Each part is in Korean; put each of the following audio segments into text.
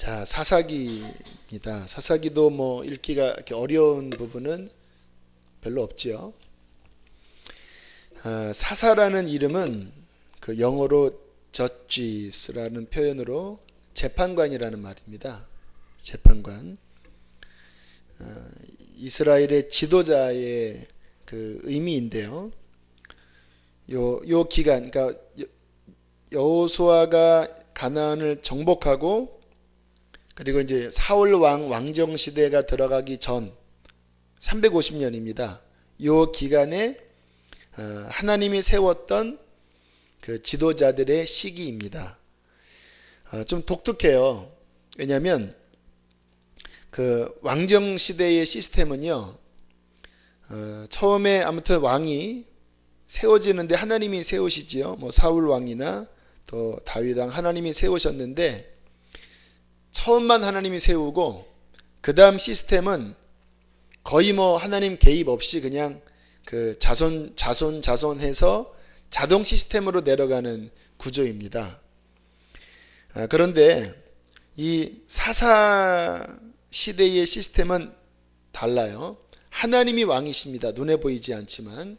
자, 사사기입니다. 사사기도 뭐 읽기가 이렇게 어려운 부분은 별로 없지요. 사사라는 이름은 그 영어로 judges라는 표현으로 재판관이라는 말입니다. 재판관. 이스라엘의 지도자의 그 의미인데요. 요 기간, 그러니까 여호수아가 가나안을 정복하고 그리고 이제 사울 왕정 시대가 들어가기 전 350년입니다. 요 기간에 하나님이 세웠던 그 지도자들의 시기입니다. 좀 독특해요. 왜냐하면 그 왕정 시대의 시스템은요, 처음에 아무튼 왕이 세워지는데 하나님이 세우시지요. 뭐 사울 왕이나 또 다윗 왕 하나님이 세우셨는데 처음만 하나님이 세우고 그 다음 시스템은 거의 뭐 하나님 개입 없이 그냥 그 자손해서 자동 시스템으로 내려가는 구조입니다. 그런데 이 사사 시대의 시스템은 달라요. 하나님이 왕이십니다. 눈에 보이지 않지만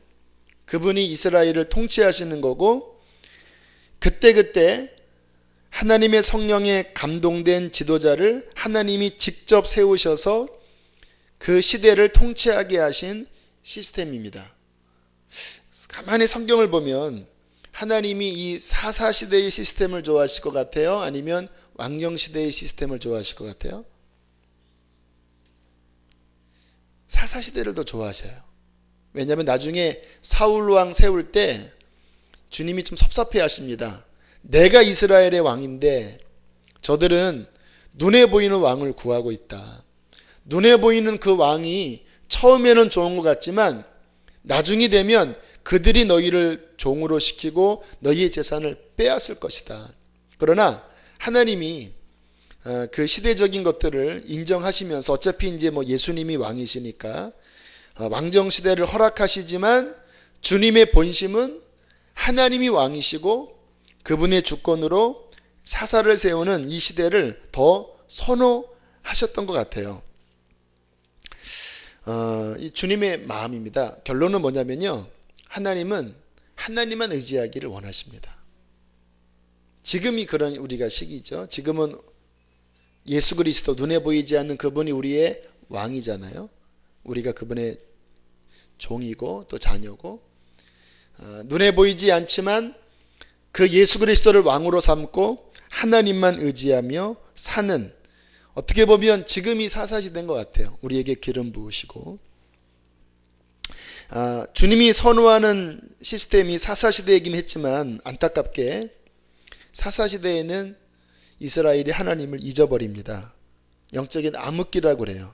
그분이 이스라엘을 통치하시는 거고, 그때그때 하나님의 성령에 감동된 지도자를 하나님이 직접 세우셔서 그 시대를 통치하게 하신 시스템입니다. 가만히 성경을 보면 하나님이 이 사사시대의 시스템을 좋아하실 것 같아요? 아니면 왕정시대의 시스템을 좋아하실 것 같아요? 사사시대를 더 좋아하셔요. 왜냐하면 나중에 사울왕 세울 때 주님이 좀 섭섭해 하십니다. 내가 이스라엘의 왕인데 저들은 눈에 보이는 왕을 구하고 있다. 눈에 보이는 그 왕이 처음에는 좋은 것 같지만 나중이 되면 그들이 너희를 종으로 시키고 너희의 재산을 빼앗을 것이다. 그러나 하나님이 그 시대적인 것들을 인정하시면서 어차피 이제 뭐 예수님이 왕이시니까 왕정 시대를 허락하시지만 주님의 본심은 하나님이 왕이시고 그분의 주권으로 사사를 세우는 이 시대를 더 선호하셨던 것 같아요. 이 주님의 마음입니다. 결론은 뭐냐면요, 하나님만 의지하기를 원하십니다. 지금이 그런 우리가 시기죠. 지금은 예수 그리스도, 눈에 보이지 않는 그분이 우리의 왕이잖아요. 우리가 그분의 종이고 또 자녀고, 눈에 보이지 않지만 그 예수 그리스도를 왕으로 삼고 하나님만 의지하며 사는, 어떻게 보면 지금이 사사시대인 것 같아요. 우리에게 기름 부으시고 주님이 선호하는 시스템이 사사시대이긴 했지만 안타깝게 사사시대에는 이스라엘이 하나님을 잊어버립니다. 영적인 암흑기라고 그래요.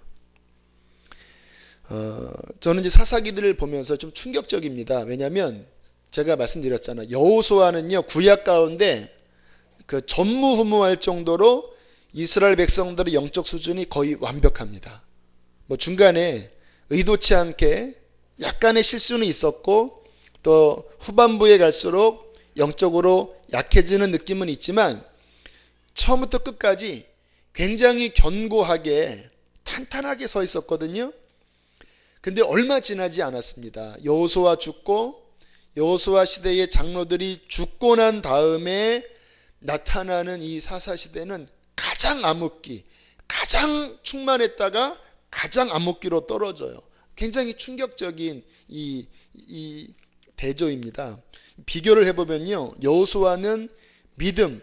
저는 이제 사사기들을 보면서 좀 충격적입니다. 왜냐하면 제가 말씀드렸잖아요. 여호수아는요, 구약 가운데 그 전무후무할 정도로 이스라엘 백성들의 영적 수준이 거의 완벽합니다. 뭐 중간에 의도치 않게 약간의 실수는 있었고 또 후반부에 갈수록 영적으로 약해지는 느낌은 있지만 처음부터 끝까지 굉장히 견고하게 탄탄하게 서 있었거든요. 근데 얼마 지나지 않았습니다. 여호수아 죽고 여호수아 시대의 장로들이 죽고 난 다음에 나타나는 이 사사시대는 가장 암흑기, 가장 충만했다가 가장 암흑기로 떨어져요. 굉장히 충격적인 이 대조입니다. 비교를 해보면요, 여호수아는 믿음,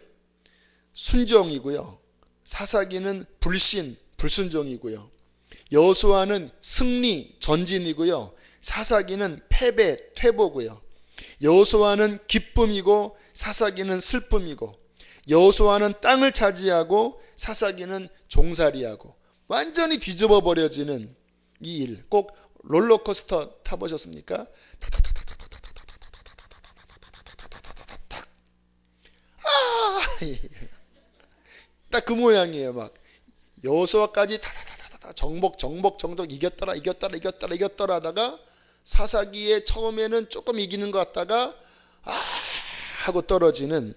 순종이고요, 사사기는 불신, 불순종이고요, 여호수아는 승리, 전진이고요, 사사기는 패배, 퇴보고요, 여호수아는 기쁨이고 사사기는 슬픔이고, 여호수아는 땅을 차지하고 사사기는 종살이하고, 완전히 뒤집어 버려지는 이 일. 꼭 롤러코스터 타보셨습니까? 딱 그 모양이에요. 막 여호수아까지 정복 이겼더라 하다가 사사기에 처음에는 조금 이기는 것 같다가 하고 떨어지는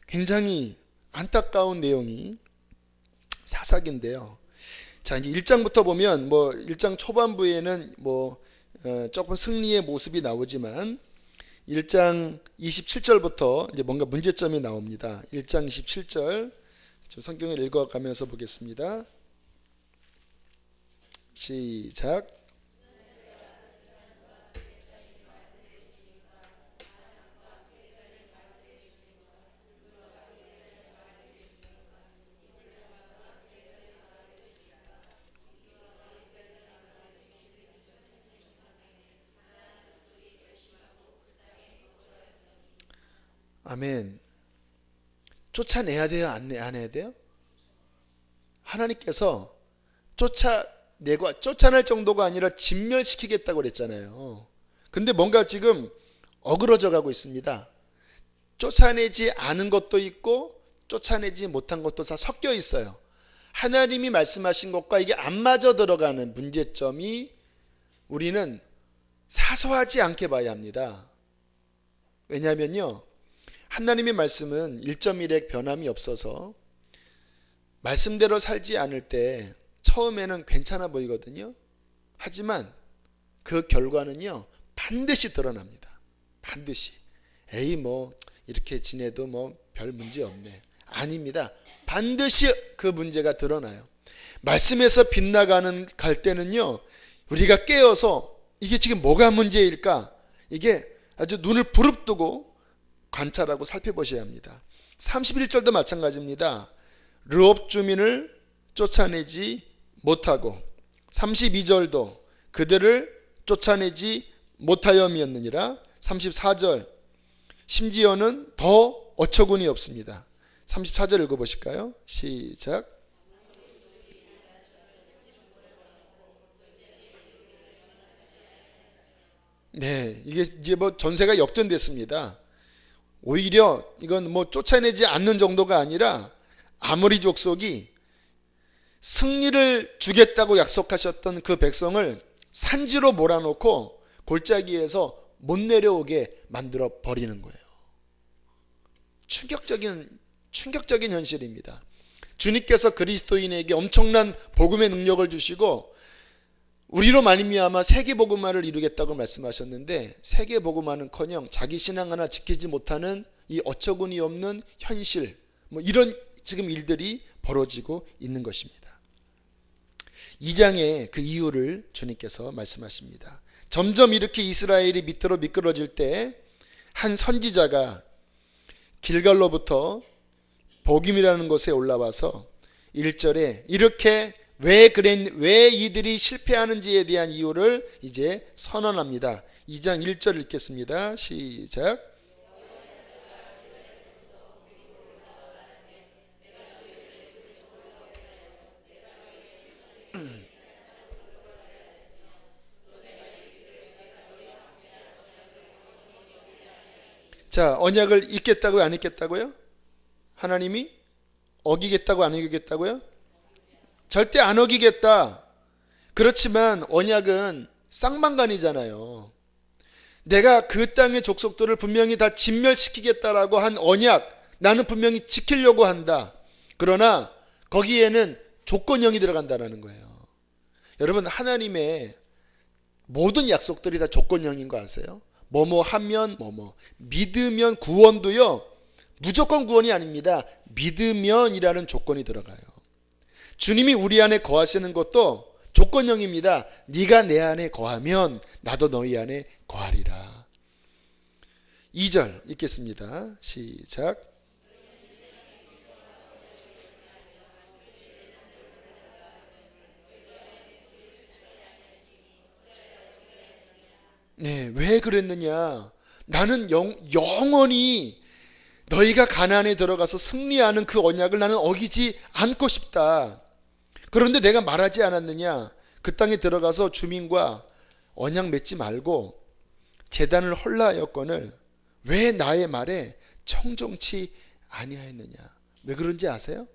굉장히 안타까운 내용이 사사기인데요. 자, 이제 1장부터 보면 1장 초반부에는 조금 승리의 모습이 나오지만 1장 27절부터 이제 뭔가 문제점이 나옵니다. 1장 27절 성경을 읽어가면서 보겠습니다. 시작. 아멘. 쫓아내야 돼요? 안 해야 돼요? 하나님께서 쫓아낼 정도가 아니라 진멸시키겠다고 그랬잖아요. 근데 뭔가 지금 어그러져 가고 있습니다. 쫓아내지 않은 것도 있고 쫓아내지 못한 것도 다 섞여 있어요. 하나님이 말씀하신 것과 이게 안 맞아 들어가는 문제점이 우리는 사소하지 않게 봐야 합니다. 왜냐하면요, 하나님의 말씀은 1.1의 변함이 없어서 말씀대로 살지 않을 때 처음에는 괜찮아 보이거든요. 하지만 그 결과는요 반드시 드러납니다. 반드시. 에이 이렇게 지내도 별 문제 없네. 아닙니다. 반드시 그 문제가 드러나요. 말씀에서 빗나가는 갈 때는요, 우리가 깨어서 이게 지금 뭐가 문제일까? 이게 아주 눈을 부릅뜨고 관찰하고 살펴보셔야 합니다. 31절도 마찬가지입니다. 르홉 주민을 쫓아내지 못하고 32절도 그들을 쫓아내지 못하여미었느니라. 34절 심지어는 더 어처구니 없습니다. 34절 읽어보실까요? 시작. 네, 이게 이제 전세가 역전됐습니다. 오히려 이건 쫓아내지 않는 정도가 아니라 아모리 족속이 승리를 주겠다고 약속하셨던 그 백성을 산지로 몰아놓고 골짜기에서 못 내려오게 만들어 버리는 거예요. 충격적인 현실입니다. 주님께서 그리스도인에게 엄청난 복음의 능력을 주시고 우리로 말미암아 세계복음화를 이루겠다고 말씀하셨는데, 세계복음화는커녕 자기 신앙 하나 지키지 못하는 이 어처구니 없는 현실, 이런 지금 일들이 벌어지고 있는 것입니다. 2장의 그 이유를 주님께서 말씀하십니다. 점점 이렇게 이스라엘이 밑으로 미끄러질 때 한 선지자가 길갈로부터 복임이라는 곳에 올라와서 1절에 이렇게 왜 이들이 실패하는지에 대한 이유를 이제 선언합니다. 2장 1절 읽겠습니다. 시작. 자, 언약을 잊겠다고요? 안 잊겠다고요? 하나님이 어기겠다고 안 어기겠다고요? 절대 안 어기겠다. 그렇지만 언약은 쌍방간이잖아요. 내가 그 땅의 족속들을 분명히 다 진멸시키겠다라고 한 언약, 나는 분명히 지키려고 한다. 그러나 거기에는 조건형이 들어간다는 거예요. 여러분, 하나님의 모든 약속들이 다 조건형인 거 아세요? 뭐뭐 하면 믿으면 구원도요, 무조건 구원이 아닙니다. 믿으면이라는 조건이 들어가요. 주님이 우리 안에 거하시는 것도 조건형입니다. 네가 내 안에 거하면 나도 너희 안에 거하리라. 2절 읽겠습니다. 시작. 네, 왜 그랬느냐? 나는 영원히 너희가 가나안에 들어가서 승리하는 그 언약을 나는 어기지 않고 싶다. 그런데 내가 말하지 않았느냐? 그 땅에 들어가서 주민과 언약 맺지 말고 제단을 헐라하였거늘 왜 나의 말에 청종치 아니하였느냐? 왜 그런지 아세요?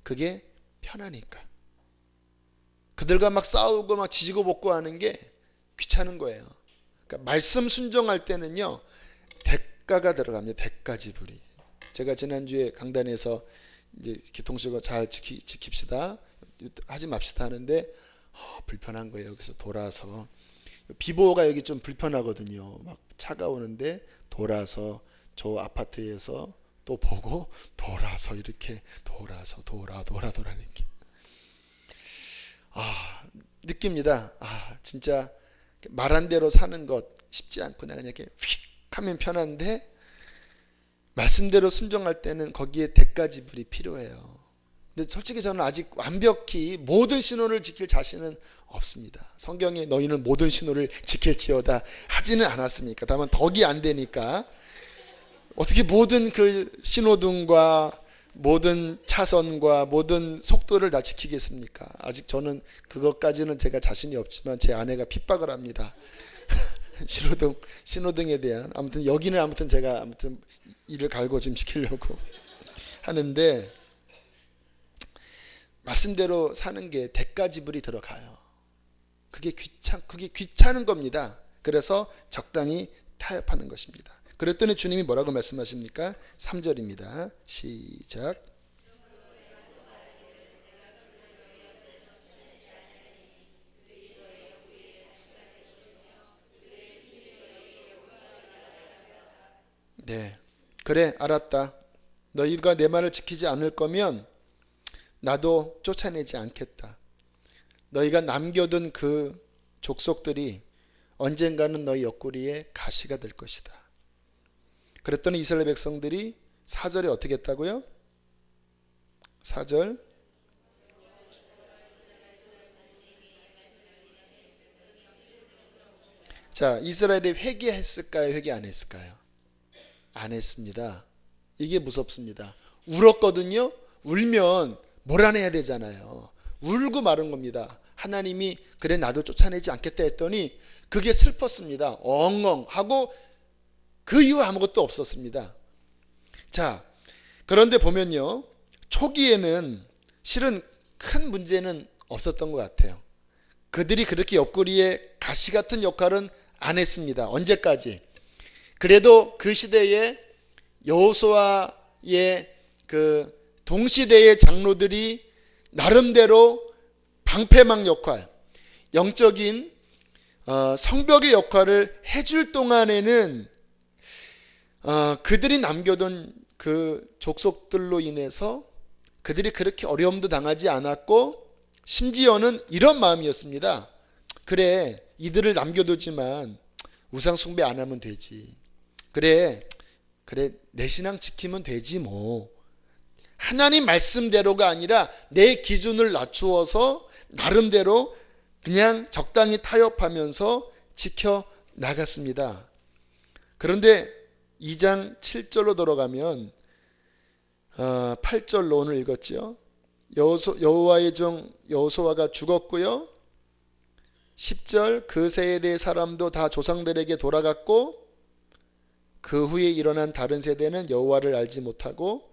그게 편하니까. 그들과 막 싸우고 막 지지고 볶고 하는 게 귀찮은 거예요. 그러니까 말씀 순종할 때는요, 대가가 들어갑니다. 대가 지불이. 제가 지난주에 강단에서 이제 교통수가 잘 지킵시다, 하지 맙시다 하는데 불편한 거예요. 그래서 돌아서, 비보가 여기 좀 불편하거든요. 막 차가 오는데 돌아서 저 아파트에서 또 보고 돌아서 이렇게 돌아서 돌아 이렇게 느낍니다. 진짜 말한 대로 사는 것 쉽지 않구나. 그냥 이렇게 휙 하면 편한데 말씀대로 순종할 때는 거기에 대가 지불이 필요해요. 근데 솔직히 저는 아직 완벽히 모든 신호를 지킬 자신은 없습니다. 성경에 너희는 모든 신호를 지킬지어다 하지는 않았으니까. 다만 덕이 안 되니까 어떻게 모든 그 신호등과 모든 차선과 모든 속도를 다 지키겠습니까? 아직 저는 그것까지는 제가 자신이 없지만 제 아내가 핍박을 합니다. 신호등에 대한. 아무튼 여기는 아무튼 제가 이를 갈고 지금 지키려고 하는데, 말씀대로 사는 게 대가 지불이 들어가요. 그게 귀찮은 겁니다. 그래서 적당히 타협하는 것입니다. 그랬더니 주님이 뭐라고 말씀하십니까? 3절입니다. 시작. 네, 그래, 알았다. 너희가 내 말을 지키지 않을 거면 나도 쫓아내지 않겠다. 너희가 남겨둔 그 족속들이 언젠가는 너희 옆구리에 가시가 될 것이다. 그랬더니 이스라엘 백성들이 4절에 어떻게 했다고요? 4절. 자, 이스라엘이 회개했을까요? 회개 안 했을까요? 안 했습니다. 이게 무섭습니다. 울었거든요. 울면 몰아내야 되잖아요. 울고 마른 겁니다. 하나님이 그래 나도 쫓아내지 않겠다 했더니 그게 슬펐습니다. 엉엉 하고 그 이후 아무것도 없었습니다. 자, 그런데 보면요, 초기에는 실은 큰 문제는 없었던 것 같아요. 그들이 그렇게 옆구리에 가시 같은 역할은 안 했습니다. 언제까지? 그래도 그 시대에 여호수아의 그 동시대의 장로들이 나름대로 방패막 역할, 영적인 성벽의 역할을 해줄 동안에는 그들이 남겨둔 그 족속들로 인해서 그들이 그렇게 어려움도 당하지 않았고, 심지어는 이런 마음이었습니다. 그래, 이들을 남겨두지만 우상 숭배 안 하면 되지. 그래 내 신앙 지키면 되지 뭐. 하나님 말씀대로가 아니라 내 기준을 낮추어서 나름대로 그냥 적당히 타협하면서 지켜나갔습니다. 그런데 2장 7절로 돌아가면 8절로 오늘 읽었죠. 여호와의 종 여호수아가 죽었고요. 10절 그 세대의 사람도 다 조상들에게 돌아갔고, 그 후에 일어난 다른 세대는 여호와를 알지 못하고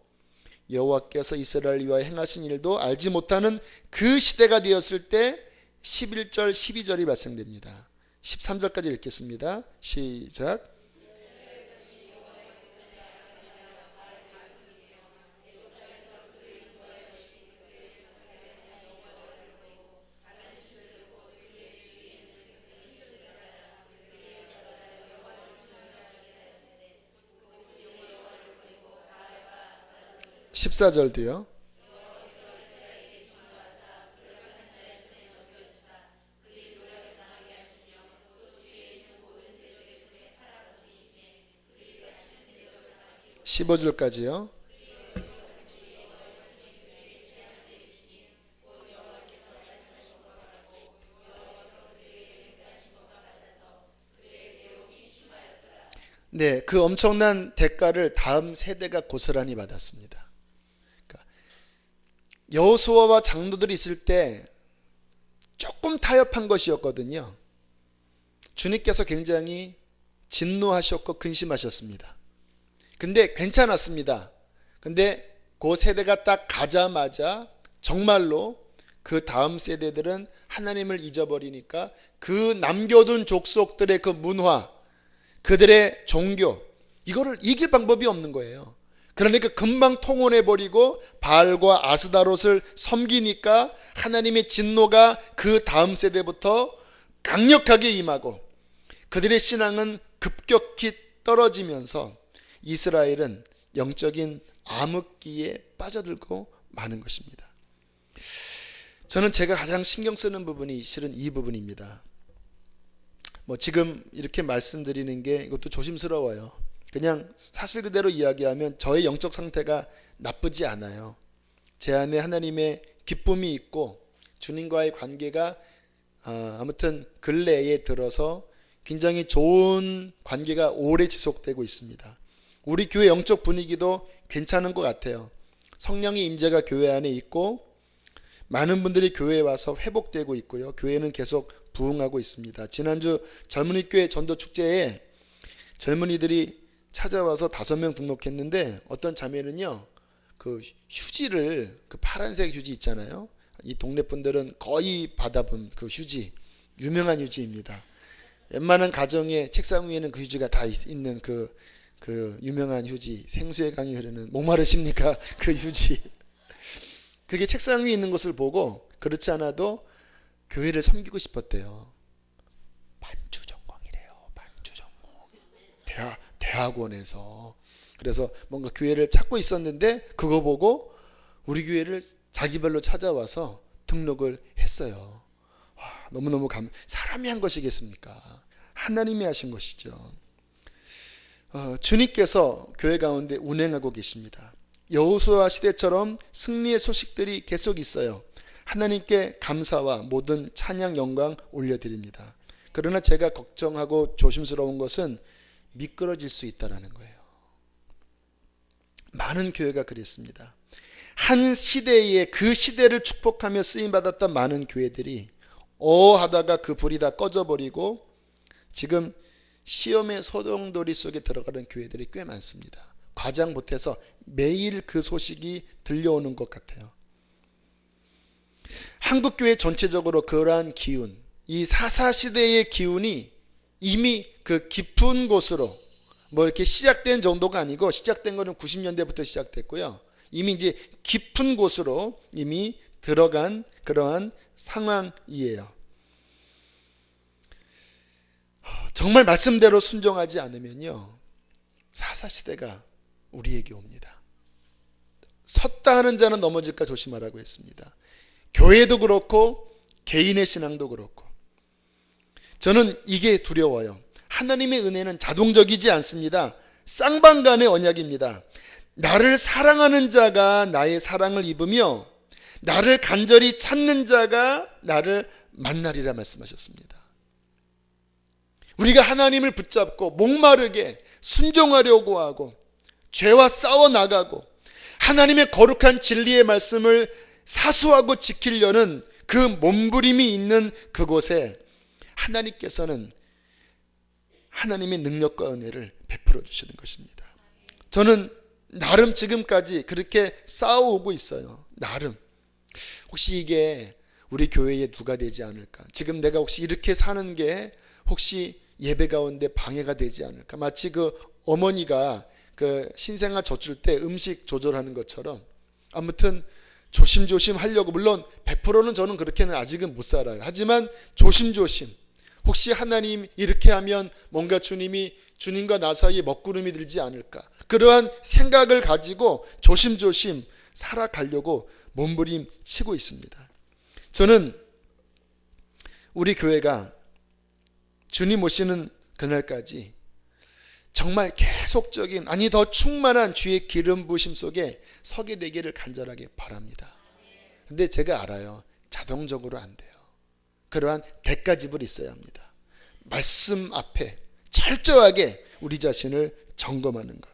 여호와께서 이스라엘 위하여 행하신 일도 알지 못하는 그 시대가 되었을 때 11절 12절이 발생됩니다. 13절까지 읽겠습니다. 시작. 십사 절도요. 십오 절까지요. 네, 그 엄청난 대가를 다음 세대가 고스란히 받았습니다. 여호수아와 장로들이 있을 때 조금 타협한 것이었거든요. 주님께서 굉장히 진노하셨고 근심하셨습니다. 근데 괜찮았습니다. 근데 그 세대가 딱 가자마자 정말로 그 다음 세대들은 하나님을 잊어버리니까 그 남겨둔 족속들의 그 문화, 그들의 종교, 이거를 이길 방법이 없는 거예요. 그러니까 금방 통혼해버리고 바알과 아스다롯을 섬기니까 하나님의 진노가 그 다음 세대부터 강력하게 임하고 그들의 신앙은 급격히 떨어지면서 이스라엘은 영적인 암흑기에 빠져들고 마는 것입니다. 저는 제가 가장 신경 쓰는 부분이 실은 이 부분입니다. 지금 이렇게 말씀드리는 게 이것도 조심스러워요. 그냥 사실 그대로 이야기하면 저의 영적 상태가 나쁘지 않아요. 제 안에 하나님의 기쁨이 있고 주님과의 관계가 아무튼 근래에 들어서 굉장히 좋은 관계가 오래 지속되고 있습니다. 우리 교회 영적 분위기도 괜찮은 것 같아요. 성령의 임재가 교회 안에 있고 많은 분들이 교회에 와서 회복되고 있고요. 교회는 계속 부흥하고 있습니다. 지난주 젊은이 교회 전도 축제에 젊은이들이 찾아와서 5명 등록했는데 어떤 자매는요, 그 휴지를, 그 파란색 휴지 있잖아요. 이 동네 분들은 거의 받아본 그 휴지, 유명한 휴지입니다. 웬만한 가정의 책상 위에는 그 휴지가 다 있는 그 유명한 휴지, 생수의 강이 흐르는 목마르십니까? 그 휴지. 그게 책상 위에 있는 것을 보고 그렇지 않아도 교회를 섬기고 싶었대요. 반주전공이래요. 반주전공. 대학원에서. 그래서 뭔가 교회를 찾고 있었는데 그거 보고 우리 교회를 자기별로 찾아와서 등록을 했어요. 와, 너무너무 사람이 한 것이겠습니까? 하나님이 하신 것이죠. 주님께서 교회 가운데 운행하고 계십니다. 여호수아 시대처럼 승리의 소식들이 계속 있어요. 하나님께 감사와 모든 찬양 영광 올려드립니다. 그러나 제가 걱정하고 조심스러운 것은 미끄러질 수 있다는 거예요. 많은 교회가 그랬습니다. 한 시대에 그 시대를 축복하며 쓰임받았던 많은 교회들이 하다가 그 불이 다 꺼져버리고 지금 시험의 소용돌이 속에 들어가는 교회들이 꽤 많습니다. 과장 못해서 매일 그 소식이 들려오는 것 같아요. 한국교회 전체적으로 그러한 기운, 이 사사시대의 기운이 이미 그 깊은 곳으로 이렇게 시작된 정도가 아니고 시작된 거는 90년대부터 시작됐고요. 이미 이제 깊은 곳으로 이미 들어간 그러한 상황이에요. 정말 말씀대로 순종하지 않으면요, 사사시대가 우리에게 옵니다. 섰다 하는 자는 넘어질까 조심하라고 했습니다. 교회도 그렇고 개인의 신앙도 그렇고. 저는 이게 두려워요. 하나님의 은혜는 자동적이지 않습니다. 쌍방간의 언약입니다. 나를 사랑하는 자가 나의 사랑을 입으며 나를 간절히 찾는 자가 나를 만나리라 말씀하셨습니다. 우리가 하나님을 붙잡고 목마르게 순종하려고 하고 죄와 싸워 나가고 하나님의 거룩한 진리의 말씀을 사수하고 지키려는 그 몸부림이 있는 그곳에 하나님께서는 하나님의 능력과 은혜를 베풀어 주시는 것입니다. 저는 나름 지금까지 그렇게 싸워오고 있어요. 나름. 혹시 이게 우리 교회에 누가 되지 않을까? 지금 내가 혹시 이렇게 사는 게 혹시 예배 가운데 방해가 되지 않을까? 마치 그 어머니가 그 신생아 젖줄 때 음식 조절하는 것처럼 아무튼 조심조심 하려고, 물론 100%는 저는 그렇게는 아직은 못 살아요. 하지만 조심조심, 혹시 하나님 이렇게 하면 뭔가 주님과 나 사이에 먹구름이 들지 않을까, 그러한 생각을 가지고 조심조심 살아가려고 몸부림 치고 있습니다. 저는 우리 교회가 주님 오시는 그날까지 정말 계속적인, 아니 더 충만한 주의 기름 부으심 속에 서게 되기를 간절하게 바랍니다. 근데 제가 알아요. 자동적으로 안 돼요. 그러한 대가집을 있어야 합니다. 말씀 앞에 철저하게 우리 자신을 점검하는 것.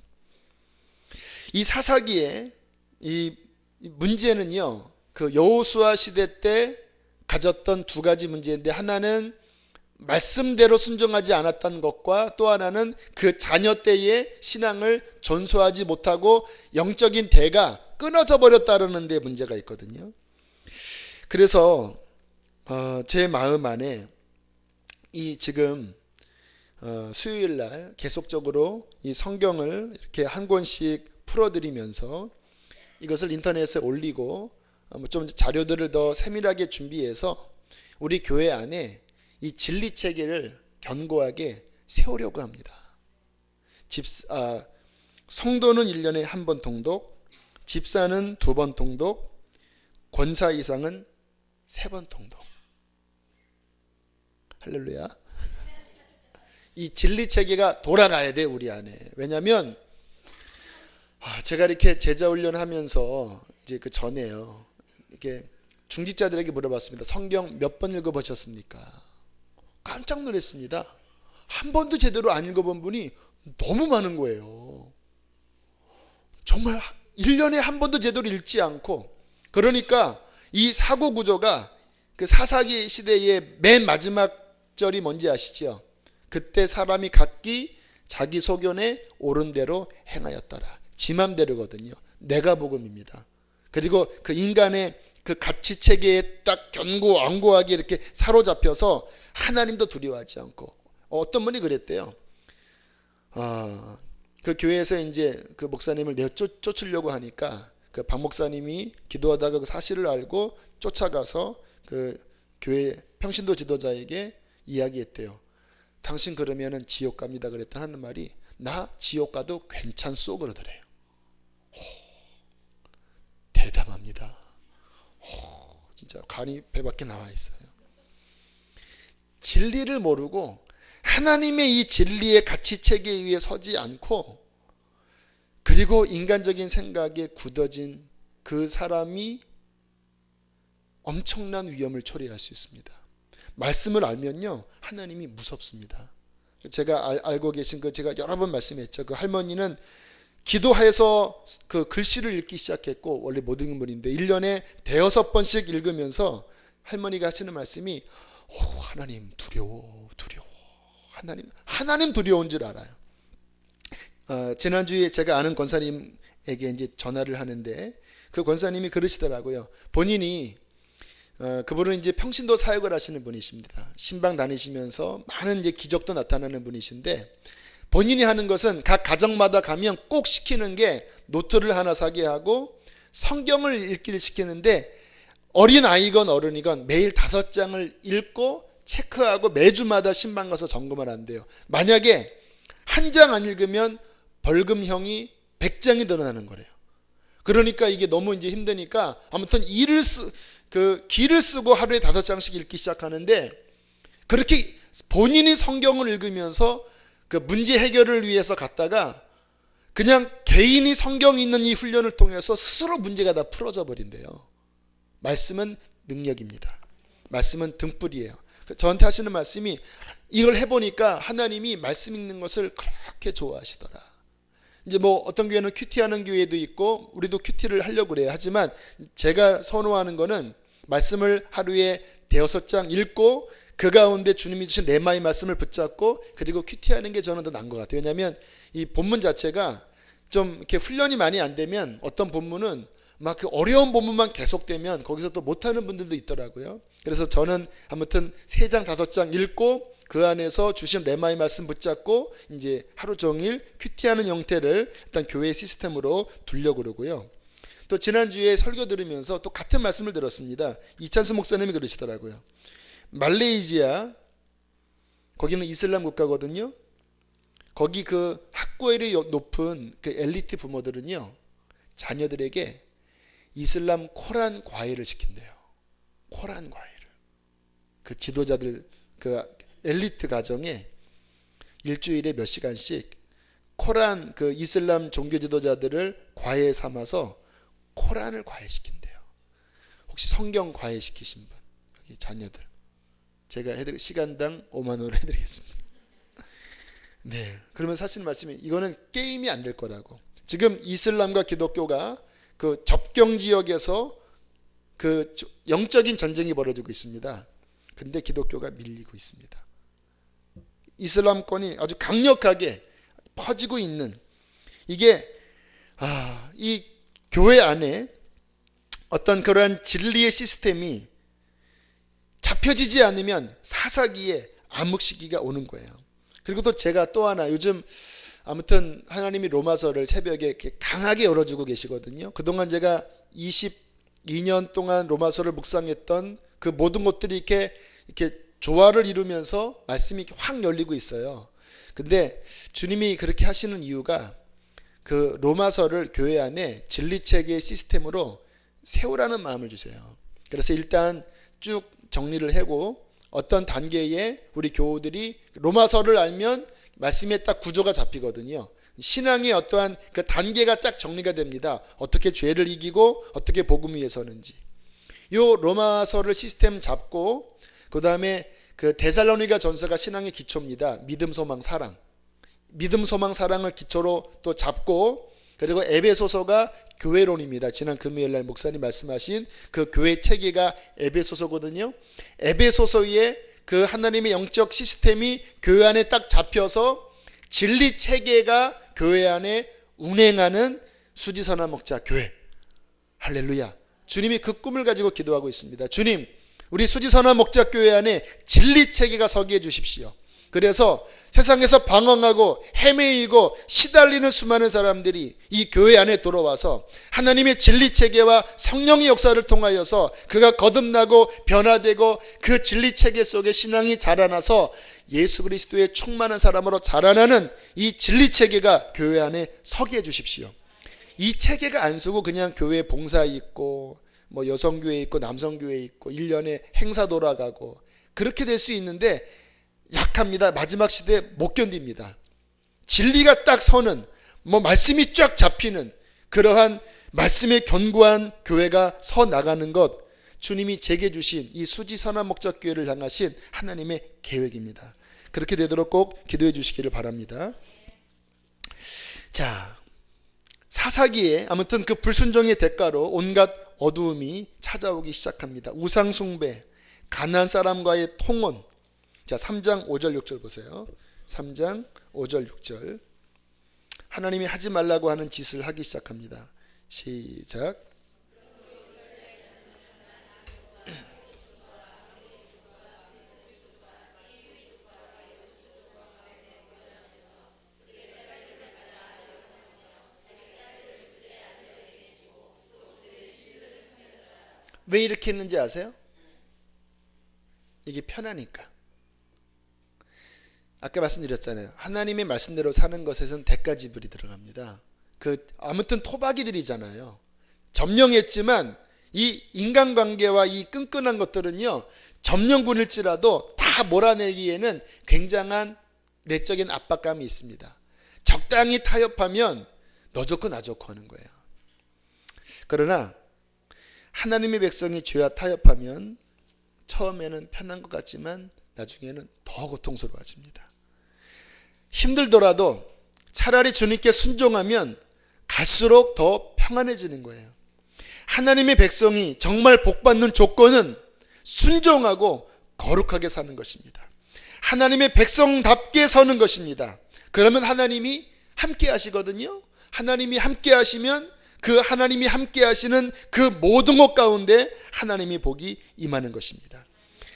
이 사사기의 이 문제는요, 그 여호수아 시대 때 가졌던 두 가지 문제인데, 하나는 말씀대로 순종하지 않았던 것과 또 하나는 그 자녀 때의 신앙을 전수하지 못하고 영적인 대가 끊어져 버렸다는 데 문제가 있거든요. 그래서 제 마음 안에 이 지금 수요일 날 계속적으로 이 성경을 이렇게 한 권씩 풀어드리면서 이것을 인터넷에 올리고 좀 자료들을 더 세밀하게 준비해서 우리 교회 안에 이 진리 체계를 견고하게 세우려고 합니다. 성도는 1년에 한 번 통독, 집사는 2번 통독, 권사 이상은 3번 통독. 할렐루야. 이 진리 체계가 돌아가야 돼 우리 안에. 왜냐하면 제가 이렇게 제자 훈련하면서 이제 그 전에요. 이렇게 중직자들에게 물어봤습니다. 성경 몇 번 읽어보셨습니까? 깜짝 놀랐습니다. 한 번도 제대로 안 읽어본 분이 너무 많은 거예요. 정말 1년에 한 번도 제대로 읽지 않고, 그러니까 이 사고 구조가 그 사사기 시대의 맨 마지막 절이 뭔지 아시죠? 그때 사람이 각기 자기 소견에 옳은 대로 행하였더라. 지 맘대로거든요. 내가 복음입니다. 그리고 그 인간의 그 가치 체계에 딱 견고하게 이렇게 사로잡혀서 하나님도 두려워하지 않고, 어떤 분이 그랬대요. 그 교회에서 이제 그 목사님을 쫓으려고 하니까 그 박 목사님이 기도하다가 그 사실을 알고 쫓아가서 그 교회 평신도 지도자에게 이야기했대요. 당신 그러면은 지옥 갑니다 그랬다 하는 말이, 나 지옥 가도 괜찮소 그러더래요. 대담합니다. 진짜 간이 배 밖에 나와 있어요. 진리를 모르고 하나님의 이 진리의 가치 체계 위에 서지 않고, 그리고 인간적인 생각에 굳어진 그 사람이 엄청난 위험을 초래할 수 있습니다. 말씀을 알면요, 하나님이 무섭습니다. 제가 알고 계신 거 제가 여러 번 말씀했죠. 그 할머니는 기도해서 그 글씨를 읽기 시작했고, 원래 못 읽는 분인데 1년에 5번씩 읽으면서 할머니가 하시는 말씀이 하나님 두려워. 하나님 두려운 줄 알아요. 지난주에 제가 아는 권사님에게 이제 전화를 하는데, 그 권사님이 그러시더라고요. 본인이 그분은 이제 평신도 사역을 하시는 분이십니다. 신방 다니시면서 많은 이제 기적도 나타나는 분이신데, 본인이 하는 것은 각 가정마다 가면 꼭 시키는 게 노트를 하나 사게 하고 성경을 읽기를 시키는데, 어린 아이건 어른이건 매일 5장을 읽고 체크하고 매주마다 신방 가서 점검을 한대요. 만약에 한 장 안 읽으면 벌금형이 100장이 늘어나는 거래요. 그러니까 이게 너무 이제 힘드니까 아무튼 기를 쓰고 하루에 5장씩 읽기 시작하는데, 그렇게 본인이 성경을 읽으면서 그 문제 해결을 위해서 갔다가 그냥 개인이 성경 있는 이 훈련을 통해서 스스로 문제가 다 풀어져 버린대요. 말씀은 능력입니다. 말씀은 등불이에요. 저한테 하시는 말씀이, 이걸 해보니까 하나님이 말씀 읽는 것을 그렇게 좋아하시더라. 이제 뭐 어떤 교회는 큐티하는 교회도 있고 우리도 큐티를 하려고 그래요. 하지만 제가 선호하는 거는 말씀을 하루에 5장 읽고 그 가운데 주님이 주신 레마의 말씀을 붙잡고, 그리고 큐티하는 게 저는 더 나은 것 같아요. 왜냐하면 이 본문 자체가 좀 이렇게 훈련이 많이 안 되면, 어떤 본문은 막 그 어려운 본문만 계속되면 거기서 또 못하는 분들도 있더라고요. 그래서 저는 아무튼 3장 5장 읽고 그 안에서 주신 레마의 말씀 붙잡고 이제 하루 종일 큐티하는 형태를 일단 교회 시스템으로 두려고 그러고요. 또 지난주에 설교 들으면서 또 같은 말씀을 들었습니다. 이찬수 목사님이 그러시더라고요. 말레이시아, 거기는 이슬람 국가거든요. 거기 그 학구열이 높은 그 엘리트 부모들은요, 자녀들에게 이슬람 코란 과외를 시킨대요. 코란 과외를. 그 지도자들, 그 엘리트 가정에 일주일에 몇 시간씩 코란, 그 이슬람 종교 지도자들을 과외 삼아서 코란을 과외시킨대요. 혹시 성경 과외시키신 분, 여기 자녀들, 제가 시간당 5만 원을 해드리겠습니다. 네, 그러면 사실 말씀이, 이거는 게임이 안 될 거라고. 지금 이슬람과 기독교가 그 접경 지역에서 그 영적인 전쟁이 벌어지고 있습니다. 근데 기독교가 밀리고 있습니다. 이슬람권이 아주 강력하게 퍼지고 있는, 이게 이 교회 안에 어떤 그러한 진리의 시스템이 잡혀지지 않으면 사사기에 암흑 시기가 오는 거예요. 그리고 또 제가 또 하나, 요즘 아무튼 하나님이 로마서를 새벽에 이렇게 강하게 열어주고 계시거든요. 그동안 제가 22년 동안 로마서를 묵상했던 그 모든 것들이 이렇게 조화를 이루면서 말씀이 확 열리고 있어요. 근데 주님이 그렇게 하시는 이유가 그 로마서를 교회 안에 진리체계의 시스템으로 세우라는 마음을 주세요. 그래서 일단 쭉 정리를 하고 어떤 단계에 우리 교우들이 로마서를 알면 말씀에 딱 구조가 잡히거든요. 신앙의 어떠한 그 단계가 쫙 정리가 됩니다. 어떻게 죄를 이기고 어떻게 복음 위에 서는지. 요 로마서를 시스템 잡고 그 다음에 그 데살로니가 전서가 신앙의 기초입니다. 믿음, 소망, 사랑. 믿음, 소망, 사랑을 기초로 또 잡고, 그리고 에베소서가 교회론입니다. 지난 금요일날 목사님 말씀하신 그 교회 체계가 에베소서거든요. 에베소서에 그 하나님의 영적 시스템이 교회 안에 딱 잡혀서 진리 체계가 교회 안에 운행하는 수지선한 목자 교회. 할렐루야. 주님이 그 꿈을 가지고 기도하고 있습니다. 주님, 우리 수지선한 목자 교회 안에 진리 체계가 서게 해 주십시오. 그래서 세상에서 방황하고 헤매이고 시달리는 수많은 사람들이 이 교회 안에 들어와서 하나님의 진리 체계와 성령의 역사를 통하여서 그가 거듭나고 변화되고 그 진리 체계 속에 신앙이 자라나서 예수 그리스도의 충만한 사람으로 자라나는 이 진리 체계가 교회 안에 서게 해 주십시오. 이 체계가 안 서고 그냥 교회 봉사 있고 뭐 여성교회 있고 남성교회 있고 1년에 행사 돌아가고 그렇게 될 수 있는데 약합니다. 마지막 시대에 못 견딥니다. 진리가 딱 서는, 뭐 말씀이 쫙 잡히는 그러한 말씀에 견고한 교회가 서 나가는 것, 주님이 제게 주신 이 수지선한 목자교회를 향하신 하나님의 계획입니다. 그렇게 되도록 꼭 기도해 주시기를 바랍니다. 자, 사사기에 아무튼 그 불순종의 대가로 온갖 어두움이 찾아오기 시작합니다. 우상 숭배, 가나안 사람과의 통혼. 자, 3장 5절 6절 보세요. 3장 5절 6절. 하나님이 하지 말라고 하는 짓을 하기 시작합니다. 시작. 왜 이렇게 했는지 아세요? 이게 편하니까. 아까 말씀드렸잖아요. 하나님의 말씀대로 사는 것에선 대가 지불이 들어갑니다. 아무튼 토박이들이잖아요. 점령했지만 이 인간관계와 이 끈끈한 것들은요, 점령군일지라도 다 몰아내기에는 굉장한 내적인 압박감이 있습니다. 적당히 타협하면 너 좋고 나 좋고 하는 거예요. 그러나 하나님의 백성이 죄와 타협하면 처음에는 편한 것 같지만 나중에는 더 고통스러워집니다. 힘들더라도 차라리 주님께 순종하면 갈수록 더 평안해지는 거예요. 하나님의 백성이 정말 복받는 조건은 순종하고 거룩하게 사는 것입니다. 하나님의 백성답게 서는 것입니다. 그러면 하나님이 함께 하시거든요. 하나님이 함께 하시면 그 하나님이 함께 하시는 그 모든 것 가운데 하나님의 복이 임하는 것입니다.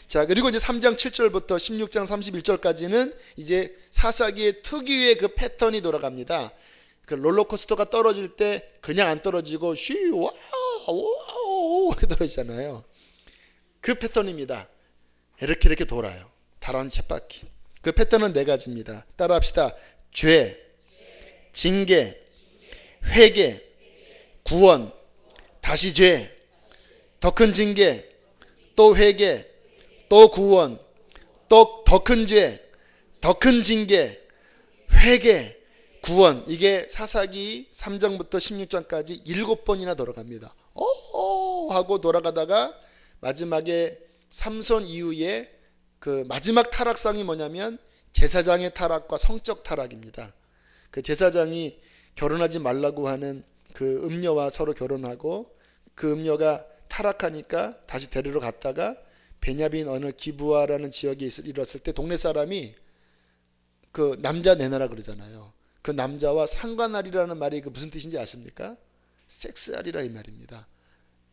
자, 그리고 이제 3장 7절부터 16장 31절까지는 이제 사사기의 특유의 그 패턴이 돌아갑니다. 그 롤러코스터가 떨어질 때 그냥 안 떨어지고 쉬 와우 이렇게 떨어지잖아요. 그 패턴입니다. 이렇게 돌아요. 다른 쳇바퀴. 그 패턴은 네 가지입니다. 따라합시다. 죄, 징계, 회개, 구원, 다시 죄, 더 큰 징계, 또 회개, 또 구원, 또 더 큰 죄, 더 큰 징계, 회개, 구원. 이게 사사기 3장부터 16장까지 7번이나 돌아갑니다. 하고 돌아가다가 마지막에 삼손 이후에 그 마지막 타락상이 뭐냐면 제사장의 타락과 성적 타락입니다. 그 제사장이 결혼하지 말라고 하는 그 음녀와 서로 결혼하고 그 음녀가 타락하니까 다시 데리러 갔다가 베냐민 어느 기브아라는 지역에 이르렀을 때 동네 사람이 그 남자 내놔라 그러잖아요. 그 남자와 상관하리라는 말이 그 무슨 뜻인지 아십니까? 섹스하리라 이 말입니다.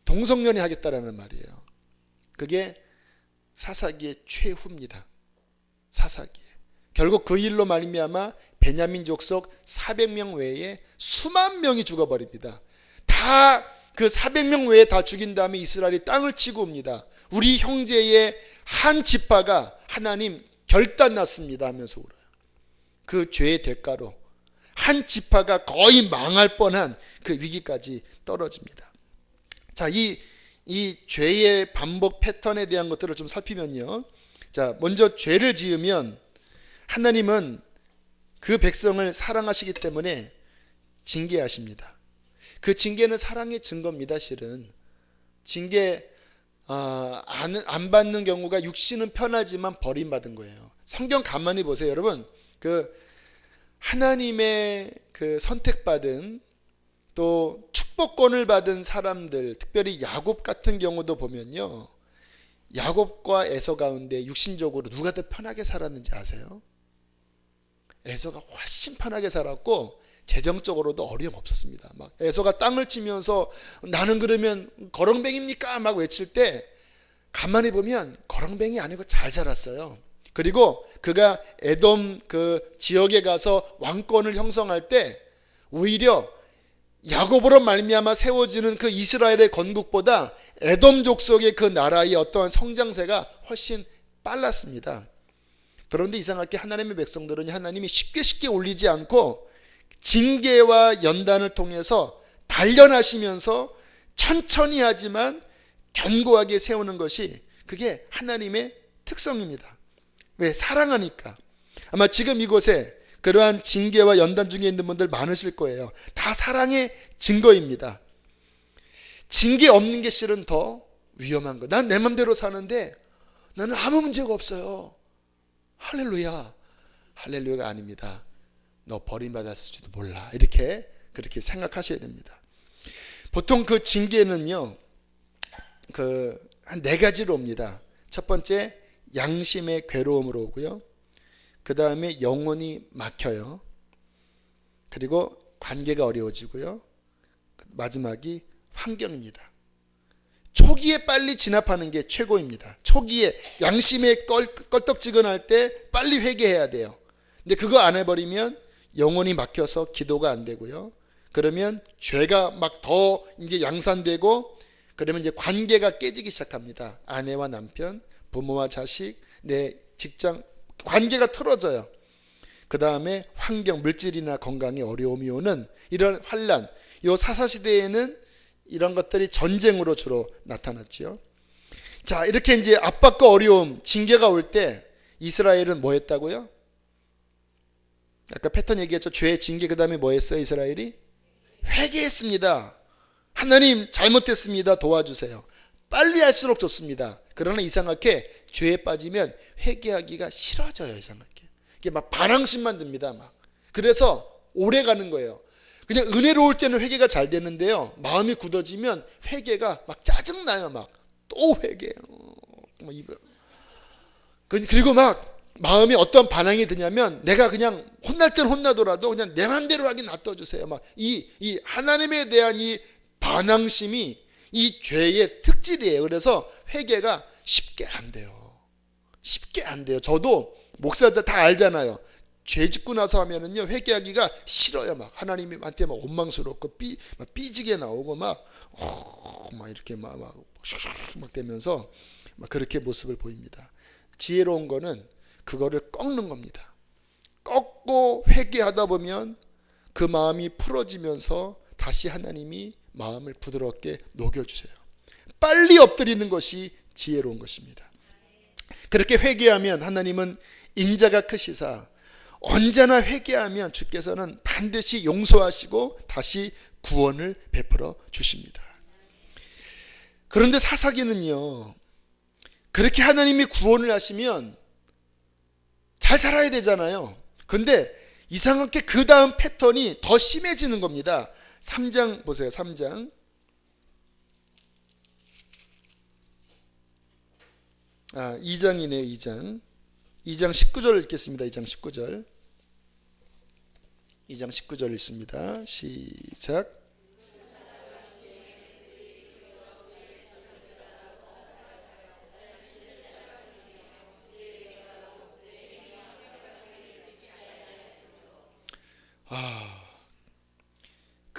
동성연애 하겠다라는 말이에요. 그게 사사기의 최후입니다. 사사기에. 결국 그 일로 말미암아 베냐민 족속 400명 외에 수만 명이 죽어버립니다. 다 그 400명 외에 다 죽인 다음에 이스라엘이 땅을 치고 옵니다. 우리 형제의 한 지파가 하나님 결단 났습니다 하면서 울어요. 그 죄의 대가로 한 지파가 거의 망할 뻔한 그 위기까지 떨어집니다. 자, 이 죄의 반복 패턴에 대한 것들을 좀 살피면요. 자, 먼저 죄를 지으면 하나님은 그 백성을 사랑하시기 때문에 징계하십니다. 그 징계는 사랑의 증거입니다. 실은 징계 안 받는 경우가 육신은 편하지만 버림받은 거예요. 성경 가만히 보세요. 여러분, 그 하나님의 그 선택받은 또 축복권을 받은 사람들, 특별히 야곱 같은 경우도 보면요, 야곱과 에서 가운데 육신적으로 누가 더 편하게 살았는지 아세요? 에서가 훨씬 편하게 살았고 재정적으로도 어려움 없었습니다. 막 에서가 땅을 치면서 나는 그러면 거렁뱅입니까? 막 외칠 때 가만히 보면 거렁뱅이 아니고 잘 살았어요. 그리고 그가 에돔 그 지역에 가서 왕권을 형성할 때 오히려 야곱으로 말미암아 세워지는 그 이스라엘의 건국보다 에돔 족속의 그 나라의 어떠한 성장세가 훨씬 빨랐습니다. 그런데 이상하게 하나님의 백성들은 하나님이 쉽게 올리지 않고 징계와 연단을 통해서 단련하시면서 천천히 하지만 견고하게 세우는 것이 그게 하나님의 특성입니다. 왜? 사랑하니까. 아마 지금 이곳에 그러한 징계와 연단 중에 있는 분들 많으실 거예요. 다 사랑의 증거입니다. 징계 없는 게 실은 더 위험한 거. 난 내 맘대로 사는데 나는 아무 문제가 없어요. 할렐루야. 할렐루야가 아닙니다. 너 버림받았을지도 몰라. 그렇게 생각하셔야 됩니다. 보통 그 징계는요, 한 4가지로 옵니다. 첫 번째, 양심의 괴로움으로 오고요. 그 다음에 영혼이 막혀요. 그리고 관계가 어려워지고요. 마지막이 환경입니다. 초기에 빨리 진압하는 게 최고입니다. 초기에 양심에 껄떡지근할 때 빨리 회개해야 돼요. 근데 그거 안 해버리면 영혼이 막혀서 기도가 안 되고요. 그러면 죄가 막 더 이제 양산되고, 그러면 이제 관계가 깨지기 시작합니다. 아내와 남편, 부모와 자식, 내 직장, 관계가 틀어져요. 그 다음에 환경, 물질이나 건강에 어려움이 오는 이런 환란, 이 사사시대에는 이런 것들이 전쟁으로 주로 나타났지요. 자, 이렇게 이제 압박과 어려움, 징계가 올 때 이스라엘은 뭐 했다고요? 아까 패턴 얘기했죠. 죄, 징계, 그 다음에 뭐 했어요? 이스라엘이 회개했습니다. 하나님 잘못했습니다. 도와주세요. 빨리 할수록 좋습니다. 그러나 이상하게 죄에 빠지면 회개하기가 싫어져요. 이상하게 이게 막 반항심만 듭니다. 막 그래서 오래 가는 거예요. 그냥 은혜로울 때는 회개가 잘 되는데요, 마음이 굳어지면 회개가 막 짜증나요. 막 또 회개. 그리고 막 마음에 어떤 반항이 드냐면, 내가 그냥 혼날 땐 혼나더라도 그냥 내 맘대로 하긴 놔둬주세요. 막 이 하나님에 대한 이 반항심이 이 죄의 특질이에요. 그래서 회개가 쉽게 안 돼요. 쉽게 안 돼요. 저도 목사들 다 알잖아요. 죄 짓고 나서 하면은요, 회개하기가 싫어요. 막 하나님한테 막 원망스럽고 삐지게 나오고 막 이렇게 막 되면서 막 그렇게 모습을 보입니다. 지혜로운 거는 그거를 꺾는 겁니다. 꺾고 회개하다 보면 그 마음이 풀어지면서 다시 하나님이 마음을 부드럽게 녹여주세요. 빨리 엎드리는 것이 지혜로운 것입니다. 그렇게 회개하면 하나님은 인자가 크시사 언제나 회개하면 주께서는 반드시 용서하시고 다시 구원을 베풀어 주십니다. 그런데 사사기는요, 그렇게 하나님이 구원을 하시면 잘 살아야 되잖아요. 근데 이상하게 그 다음 패턴이 더 심해지는 겁니다. 3장 보세요. 3장 2장이네요. 2장 19절 읽겠습니다. 2장 19절 2장 19절 읽습니다. 시작.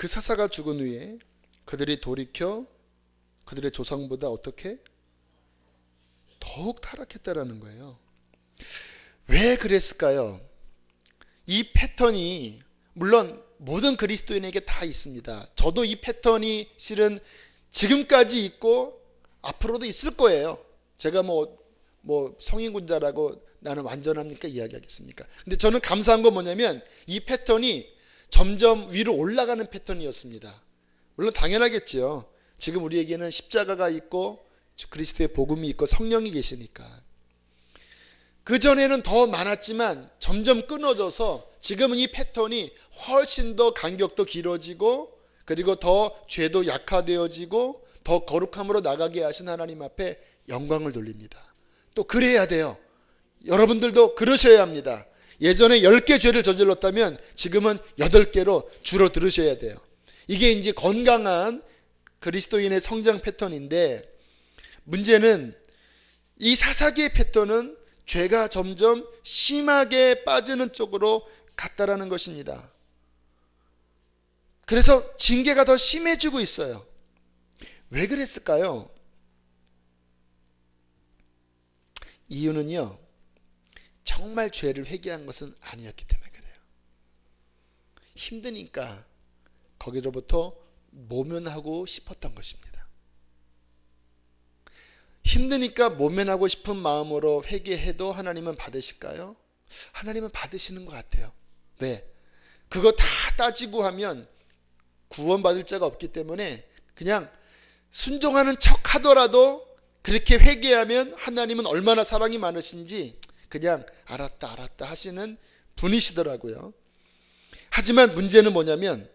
그 사사가 죽은 후에 그들이 돌이켜 그들의 조상보다 어떻게? 더욱 타락했다라는 거예요. 왜 그랬을까요? 이 패턴이 물론 모든 그리스도인에게 다 있습니다. 저도 이 패턴이 실은 지금까지 있고 앞으로도 있을 거예요. 제가 뭐 성인군자라고 나는 완전합니까? 이야기하겠습니까? 근데 저는 감사한 건 뭐냐면 이 패턴이 점점 위로 올라가는 패턴이었습니다. 물론 당연하겠지요. 지금 우리에게는 십자가가 있고 그리스도의 복음이 있고 성령이 계시니까. 그전에는 더 많았지만 점점 끊어져서 지금은 이 패턴이 훨씬 더 간격도 길어지고 그리고 더 죄도 약화되어지고 더 거룩함으로 나가게 하신 하나님 앞에 영광을 돌립니다. 또 그래야 돼요. 여러분들도 그러셔야 합니다. 예전에 10개 죄를 저질렀다면 지금은 8개로 줄어들으셔야 돼요. 이게 이제 건강한 그리스도인의 성장 패턴인데 문제는 이 사사기의 패턴은 죄가 점점 심하게 빠지는 쪽으로 갔다라는 것입니다. 그래서 징계가 더 심해지고 있어요. 왜 그랬을까요? 이유는요, 정말 죄를 회개한 것은 아니었기 때문에 그래요. 힘드니까 거기로부터 모면하고 싶었던 것입니다. 힘드니까 모면하고 싶은 마음으로 회개해도 하나님은 받으실까요? 하나님은 받으시는 것 같아요. 왜? 그거 다 따지고 하면 구원받을 자가 없기 때문에 그냥 순종하는 척 하더라도 그렇게 회개하면 하나님은 얼마나 사랑이 많으신지 그냥 알았다 하시는 분이시더라고요. 하지만 문제는 뭐냐면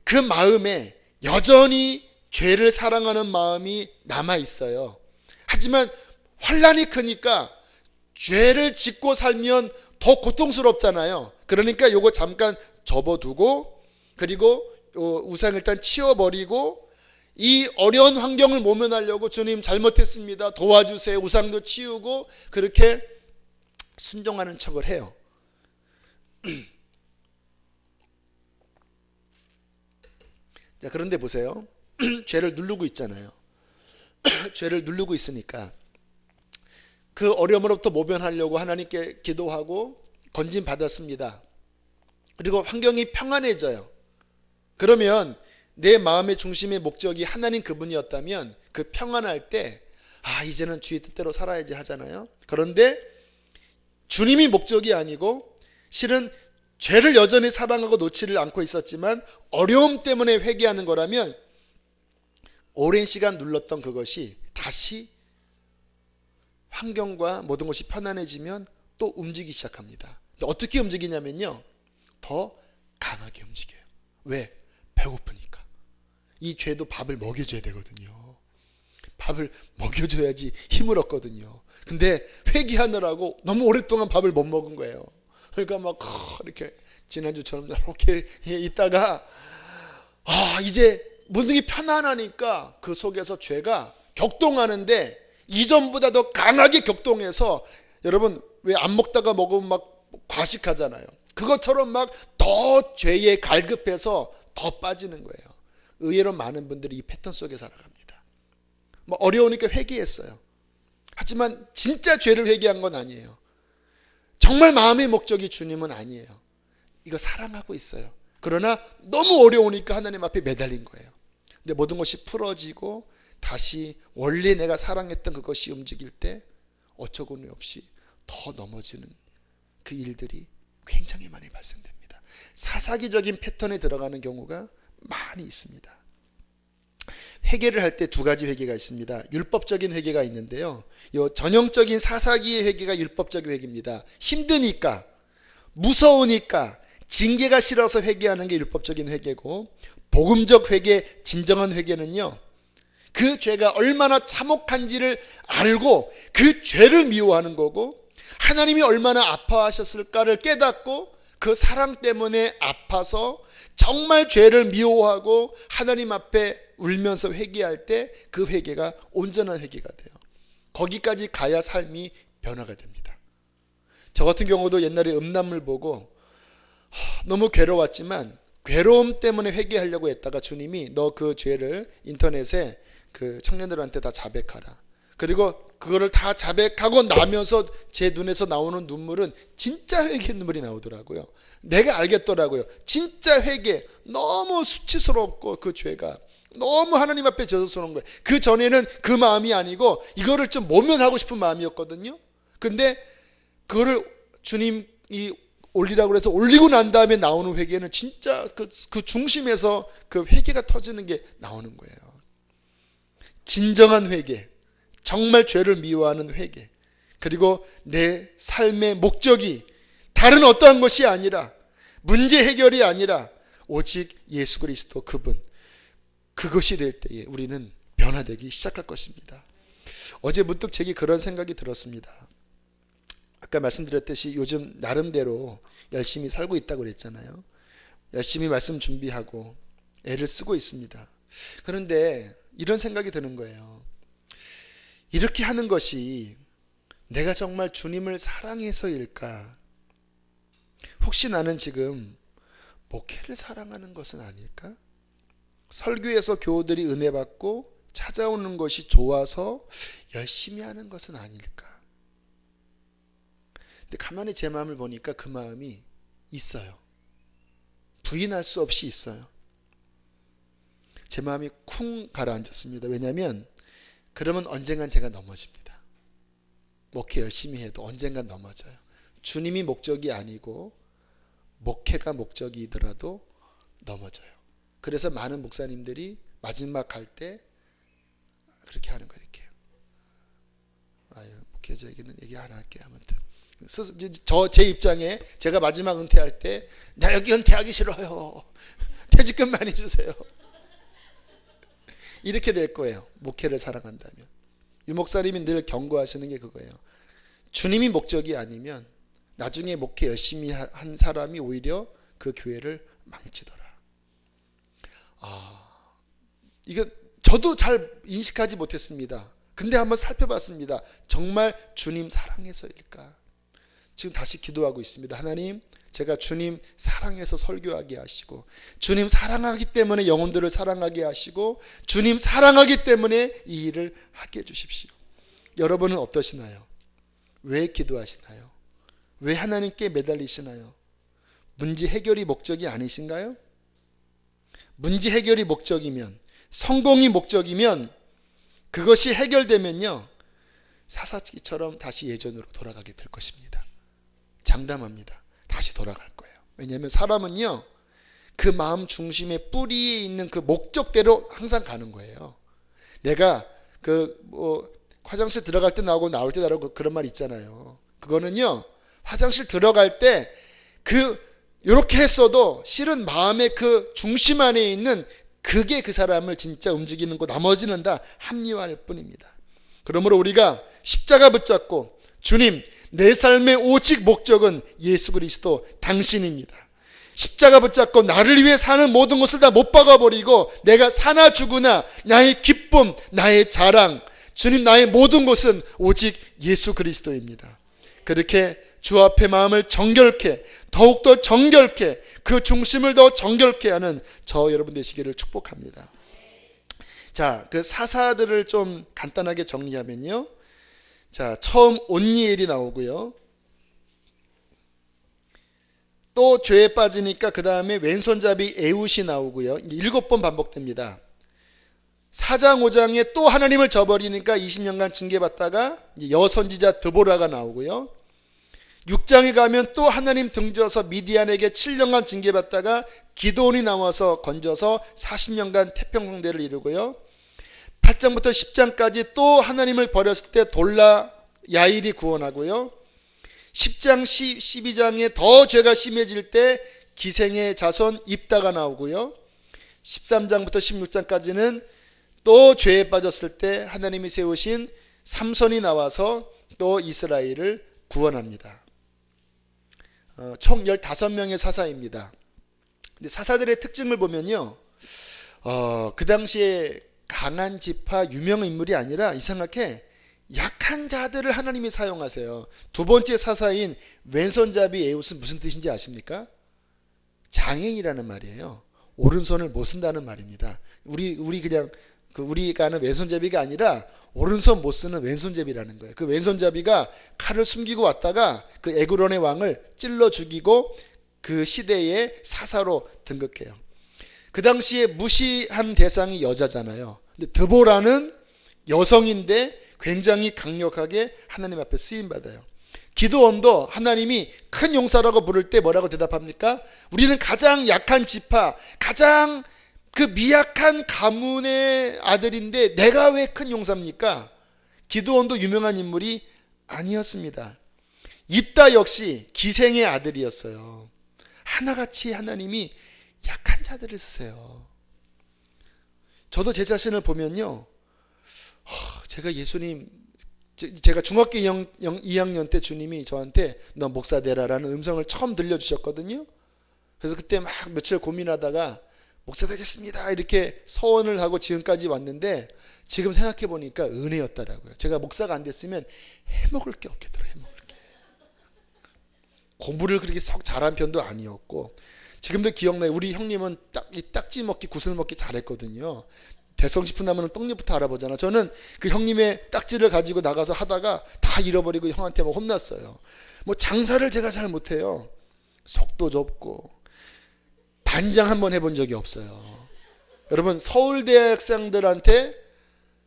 그 마음에 여전히 죄를 사랑하는 마음이 남아 있어요. 하지만 환난이 크니까 죄를 짓고 살면 더 고통스럽잖아요. 그러니까 요거 잠깐 접어두고 그리고 우상 일단 치워버리고 이 어려운 환경을 모면하려고 주님 잘못했습니다. 도와주세요. 우상도 치우고 그렇게 순종하는 척을 해요. 자, 그런데 보세요. 죄를 누르고 있잖아요. 죄를 누르고 있으니까 그 어려움으로부터 모면하려고 하나님께 기도하고 건진 받았습니다. 그리고 환경이 평안해져요. 그러면 내 마음의 중심의 목적이 하나님 그분이었다면 그 평안할 때 이제는 주의 뜻대로 살아야지 하잖아요. 그런데 주님이 목적이 아니고 실은 죄를 여전히 사랑하고 놓지를 않고 있었지만 어려움 때문에 회개하는 거라면 오랜 시간 눌렀던 그것이 다시 환경과 모든 것이 편안해지면 또 움직이기 시작합니다. 어떻게 움직이냐면요, 더 강하게 움직여요. 왜? 배고프니까. 이 죄도 밥을 먹여줘야 되거든요. 밥을 먹여줘야지 힘을 얻거든요. 근데 회개하느라고 너무 오랫동안 밥을 못 먹은 거예요. 그러니까 막 이렇게 지난주처럼 이렇게 있다가 이제 모든 게 편안하니까 그 속에서 죄가 격동하는데 이전보다 더 강하게 격동해서 여러분 왜 안 먹다가 먹으면 막 과식하잖아요. 그것처럼 막 더 죄에 갈급해서 더 빠지는 거예요. 의외로 많은 분들이 이 패턴 속에 살아갑니다. 뭐 어려우니까 회개했어요. 하지만 진짜 죄를 회개한 건 아니에요. 정말 마음의 목적이 주님은 아니에요. 이거 사랑하고 있어요. 그러나 너무 어려우니까 하나님 앞에 매달린 거예요. 근데 모든 것이 풀어지고 다시 원래 내가 사랑했던 그것이 움직일 때 어처구니 없이 더 넘어지는 그 일들이 굉장히 많이 발생됩니다. 사사기적인 패턴에 들어가는 경우가 많이 있습니다. 회개를 할 때 두 가지 회개가 있습니다. 율법적인 회개가 있는데요, 이 전형적인 사사기의 회개가 율법적 회개입니다. 힘드니까, 무서우니까, 징계가 싫어서 회개하는 게 율법적인 회개고, 복음적 회개, 진정한 회개는요, 그 죄가 얼마나 참혹한지를 알고 그 죄를 미워하는 거고, 하나님이 얼마나 아파하셨을까를 깨닫고 그 사랑 때문에 아파서 정말 죄를 미워하고 하나님 앞에 울면서 회개할 때 그 회개가 온전한 회개가 돼요. 거기까지 가야 삶이 변화가 됩니다. 저 같은 경우도 옛날에 음란물 보고 너무 괴로웠지만 괴로움 때문에 회개하려고 했다가 주님이 너 그 죄를 인터넷에 그 청년들한테 다 자백하라. 그리고 그거를 다 자백하고 나면서 제 눈에서 나오는 눈물은 진짜 회개 눈물이 나오더라고요. 내가 알겠더라고요. 진짜 회개, 너무 수치스럽고 그 죄가 너무 하나님 앞에 저주스러운 거예요. 그 전에는 그 마음이 아니고 이거를 좀 모면하고 싶은 마음이었거든요. 근데 그거를 주님이 올리라고 해서 올리고 난 다음에 나오는 회개는 진짜 그 중심에서 그 회개가 터지는 게 나오는 거예요. 진정한 회개, 정말 죄를 미워하는 회개, 그리고 내 삶의 목적이 다른 어떠한 것이 아니라, 문제 해결이 아니라 오직 예수 그리스도 그분, 그것이 될 때에 우리는 변화되기 시작할 것입니다. 어제 문득 제게 그런 생각이 들었습니다. 아까 말씀드렸듯이 요즘 나름대로 열심히 살고 있다고 그랬잖아요. 열심히 말씀 준비하고 애를 쓰고 있습니다. 그런데 이런 생각이 드는 거예요. 이렇게 하는 것이 내가 정말 주님을 사랑해서일까? 혹시 나는 지금 목회를 사랑하는 것은 아닐까? 설교에서 교우들이 은혜 받고 찾아오는 것이 좋아서 열심히 하는 것은 아닐까? 근데 가만히 제 마음을 보니까 그 마음이 있어요. 부인할 수 없이 있어요. 제 마음이 쿵 가라앉았습니다. 왜냐하면 그러면 언젠간 제가 넘어집니다. 목회 열심히 해도 언젠간 넘어져요. 주님이 목적이 아니고 목회가 목적이더라도 넘어져요. 그래서 많은 목사님들이 마지막 갈 때 그렇게 하는 거 이렇게. 목회자에게는 얘기 안 할게요. 아무튼 제 입장에 제가 마지막 은퇴할 때 나 여기 은퇴하기 싫어요. 퇴직금 많이 주세요. 이렇게 될 거예요. 목회를 사랑한다면. 유 목사님이 늘 경고하시는 게 그거예요. 주님이 목적이 아니면 나중에 목회 열심히 한 사람이 오히려 그 교회를 망치더라. 이거 저도 잘 인식하지 못했습니다. 근데 한번 살펴봤습니다. 정말 주님 사랑해서일까? 지금 다시 기도하고 있습니다. 하나님, 제가 주님 사랑해서 설교하게 하시고, 주님 사랑하기 때문에 영혼들을 사랑하게 하시고, 주님 사랑하기 때문에 이 일을 하게 해주십시오. 여러분은 어떠시나요? 왜 기도하시나요? 왜 하나님께 매달리시나요? 문제 해결이 목적이 아니신가요? 문제 해결이 목적이면, 성공이 목적이면, 그것이 해결되면요, 사사기처럼 다시 예전으로 돌아가게 될 것입니다. 장담합니다. 다시 돌아갈 거예요. 왜냐하면 사람은요, 그 마음 중심의 뿌리에 있는 그 목적대로 항상 가는 거예요. 내가 화장실 들어갈 때 나오고 나올 때 나오고 그런 말 있잖아요. 그거는요, 화장실 들어갈 때 이렇게 했어도 실은 마음의 그 중심 안에 있는 그게 그 사람을 진짜 움직이는 거, 나머지는 다 합리화할 뿐입니다. 그러므로 우리가 십자가 붙잡고, 주님, 내 삶의 오직 목적은 예수 그리스도 당신입니다. 십자가 붙잡고 나를 위해 사는 모든 것을 다 못 박아버리고 내가 사나 죽으나 나의 기쁨, 나의 자랑, 주님, 나의 모든 것은 오직 예수 그리스도입니다. 그렇게 주 앞에 마음을 정결케, 더욱더 정결케, 그 중심을 더 정결케 하는 저 여러분 되시기를 축복합니다. 자, 그 사사들을 좀 간단하게 정리하면요, 자, 처음 온니엘이 나오고요, 또 죄에 빠지니까 그 다음에 왼손잡이 에훗이 나오고요. 7번 반복됩니다. 4장 5장에 또 하나님을 저버리니까 20년간 징계받다가 여선지자 드보라가 나오고요. 6장에 가면 또 하나님 등져서 미디안에게 7년간 징계받다가 기드온이 나와서 건져서 40년간 태평성대를 이루고요. 8장부터 10장까지 또 하나님을 버렸을 때 돌라 야일이 구원하고요. 10장 12장에 더 죄가 심해질 때 기생의 자손 입다가 나오고요. 13장부터 16장까지는 또 죄에 빠졌을 때 하나님이 세우신 삼손이 나와서 또 이스라엘을 구원합니다. 총 15명의 사사입니다. 근데 사사들의 특징을 보면요, 그 당시에 강한 지파 유명 인물이 아니라 이상하게 약한 자들을 하나님이 사용하세요. 두 번째 사사인 왼손잡이 에훗은 무슨 뜻인지 아십니까? 장애인이라는 말이에요. 오른손을 못 쓴다는 말입니다. 우리 그냥 우리가 하는 왼손잡이가 아니라 오른손 못 쓰는 왼손잡이라는 거예요. 그 왼손잡이가 칼을 숨기고 왔다가 그 에그론의 왕을 찔러 죽이고 그 시대의 사사로 등극해요. 그 당시에 무시한 대상이 여자잖아요. 근데 드보라는 여성인데 굉장히 강력하게 하나님 앞에 쓰임 받아요. 기드온도 하나님이 큰 용사라고 부를 때 뭐라고 대답합니까? 우리는 가장 약한 지파, 가장 그 미약한 가문의 아들인데 내가 왜 큰 용사입니까? 기드온도 유명한 인물이 아니었습니다. 입다 역시 기생의 아들이었어요. 하나같이 하나님이 약한 자들을 쓰세요. 저도 제 자신을 보면요, 제가 중학교 2학년 때 주님이 저한테 너 목사 되라라는 음성을 처음 들려주셨거든요. 그래서 그때 막 며칠 고민하다가 목사 되겠습니다 이렇게 서원을 하고 지금까지 왔는데, 지금 생각해 보니까 은혜였더라고요. 제가 목사가 안 됐으면 해먹을 게 없겠더라고요. 해먹을 게. 공부를 그렇게 썩 잘한 편도 아니었고, 지금도 기억나요. 우리 형님은 이 딱지 먹기, 구슬 먹기 잘했거든요. 대성 싶은 나무는 떡잎부터 알아보잖아. 저는 그 형님의 딱지를 가지고 나가서 하다가 다 잃어버리고 형한테 막 혼났어요. 뭐 장사를 제가 잘 못해요. 속도 좁고. 반장 한번 해본 적이 없어요. 여러분, 서울대학생들한테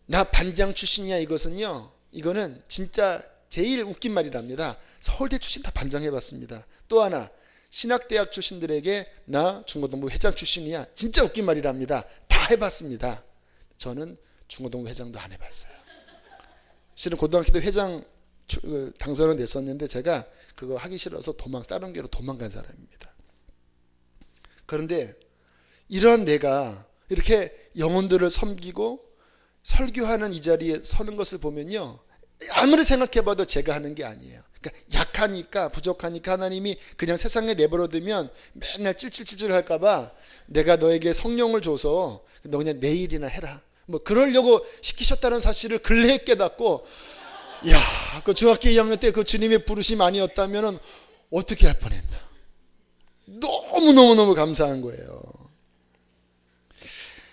나 반장 출신이야 이거는 진짜 제일 웃긴 말이랍니다. 서울대 출신 다 반장 해봤습니다. 또 하나, 신학대학 출신들에게 나 중고등부 회장 출신이야, 진짜 웃긴 말이랍니다. 다 해봤습니다. 저는 중고등부 회장도 안 해봤어요. 실은 고등학교 때 회장 당선은 됐었는데 제가 그거 하기 싫어서 다른 교회로 도망간 사람입니다. 그런데 이런 내가 이렇게 영혼들을 섬기고 설교하는 이 자리에 서는 것을 보면요, 아무리 생각해봐도 제가 하는 게 아니에요. 그러니까 약하니까, 부족하니까 하나님이 그냥 세상에 내버려두면 맨날 찔찔찔찔 할까봐 내가 너에게 성령을 줘서 너 그냥 내일이나 해라, 뭐 그러려고 시키셨다는 사실을 근래에 깨닫고, 야, 그 중학교 2학년 때 그 주님의 부르심 아니었다면 어떻게 할 뻔했나. 너무너무 감사한 거예요.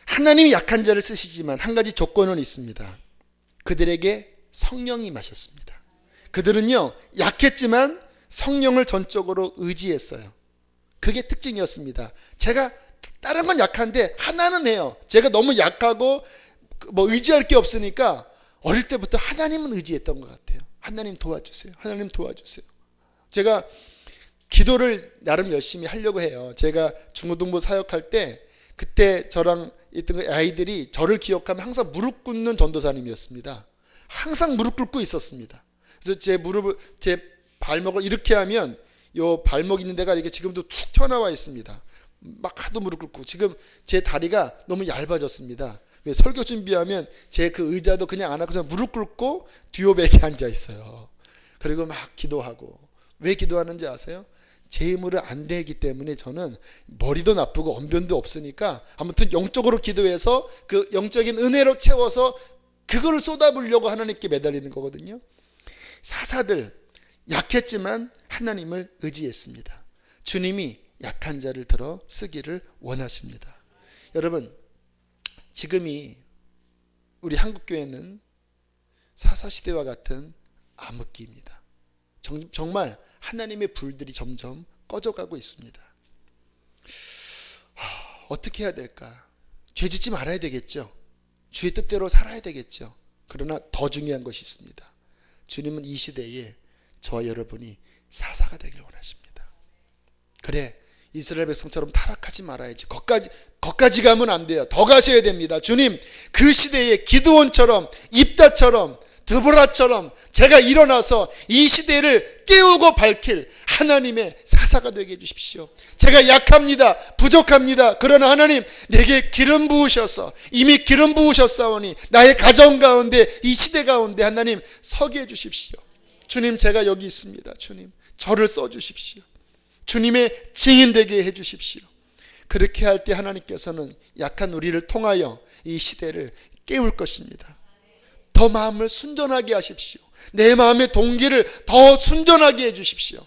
하나님이 약한 자를 쓰시지만 한 가지 조건은 있습니다. 그들에게 성령이 임하셨습니다. 그들은요, 약했지만 성령을 전적으로 의지했어요. 그게 특징이었습니다. 제가 다른 건 약한데 하나는 해요. 제가 너무 약하고 뭐 의지할 게 없으니까 어릴 때부터 하나님은 의지했던 것 같아요. 하나님 도와주세요. 하나님 도와주세요. 제가 기도를 나름 열심히 하려고 해요. 제가 중고등부 사역할 때 그때 저랑 있던 아이들이 저를 기억하면 항상 무릎 꿇는 전도사님이었습니다. 항상 무릎 꿇고 있었습니다. 그래서 제 발목을 이렇게 하면 요 발목 있는 데가 이게 지금도 툭 튀어나와 있습니다. 막 하도 무릎 꿇고, 지금 제 다리가 너무 얇아졌습니다. 설교 준비하면 제 그 의자도 그냥 안 하고 그냥 무릎 꿇고 듀오백에 앉아 있어요. 그리고 막 기도하고. 왜 기도하는지 아세요? 제 힘으로 안 되기 때문에. 저는 머리도 나쁘고 언변도 없으니까 아무튼 영적으로 기도해서 그 영적인 은혜로 채워서 그거를 쏟아부으려고 하나님께 매달리는 거거든요. 사사들 약했지만 하나님을 의지했습니다. 주님이 약한 자를 들어 쓰기를 원하십니다. 여러분, 지금이 우리 한국교회는 사사시대와 같은 암흑기입니다. 정말 하나님의 불들이 점점 꺼져가고 있습니다. 어떻게 해야 될까? 죄 짓지 말아야 되겠죠. 주의 뜻대로 살아야 되겠죠. 그러나 더 중요한 것이 있습니다. 주님은 이 시대에 저와 여러분이 사사가 되길 원하십니다. 그래, 이스라엘 백성처럼 타락하지 말아야지. 거기까지 가면 안 돼요. 더 가셔야 됩니다. 주님, 그 시대에 기드온처럼, 입다처럼, 드보라처럼 제가 일어나서 이 시대를 깨우고 밝힐 하나님의 사사가 되게 해주십시오. 제가 약합니다. 부족합니다. 그러나 하나님, 내게 기름 부으셔서, 이미 기름 부으셨사오니 나의 가정 가운데, 이 시대 가운데 하나님 서게 해주십시오. 주님, 제가 여기 있습니다. 주님, 저를 써주십시오. 주님의 증인 되게 해주십시오. 그렇게 할 때 하나님께서는 약한 우리를 통하여 이 시대를 깨울 것입니다. 더 마음을 순전하게 하십시오. 내 마음의 동기를 더 순전하게 해주십시오.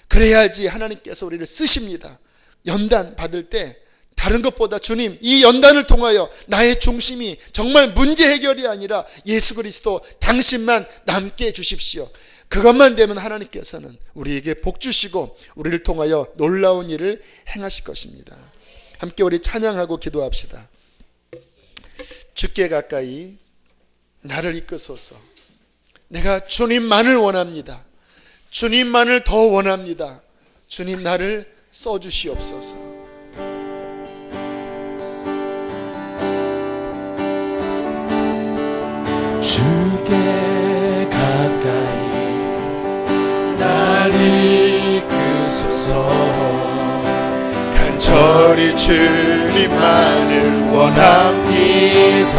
그래야지 하나님께서 우리를 쓰십니다. 연단 받을 때 다른 것보다 주님, 이 연단을 통하여 나의 중심이 정말 문제 해결이 아니라 예수 그리스도 당신만 남게 해주십시오. 그것만 되면 하나님께서는 우리에게 복 주시고 우리를 통하여 놀라운 일을 행하실 것입니다. 함께 우리 찬양하고 기도합시다. 주께 가까이 나를 이끄소서. 내가 주님만을 원합니다. 주님만을 더 원합니다. 주님 나를 써주시옵소서. 주께 가까이 날 이끄소서. 간절히 주님만을 원합니다.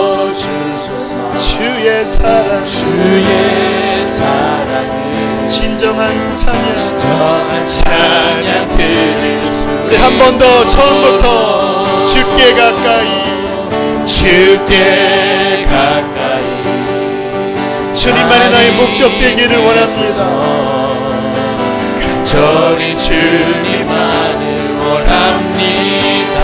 채워주소서. 주의 사랑, 주의 사랑을 진정한 찬양, 진정한 찬양 드릴 수. 우리 한 번 더 처음부터 주께 가까이, 주께 가까이 주님만이 나의 목적 되기를 원합니다. 간절히 주님만을 원합니다.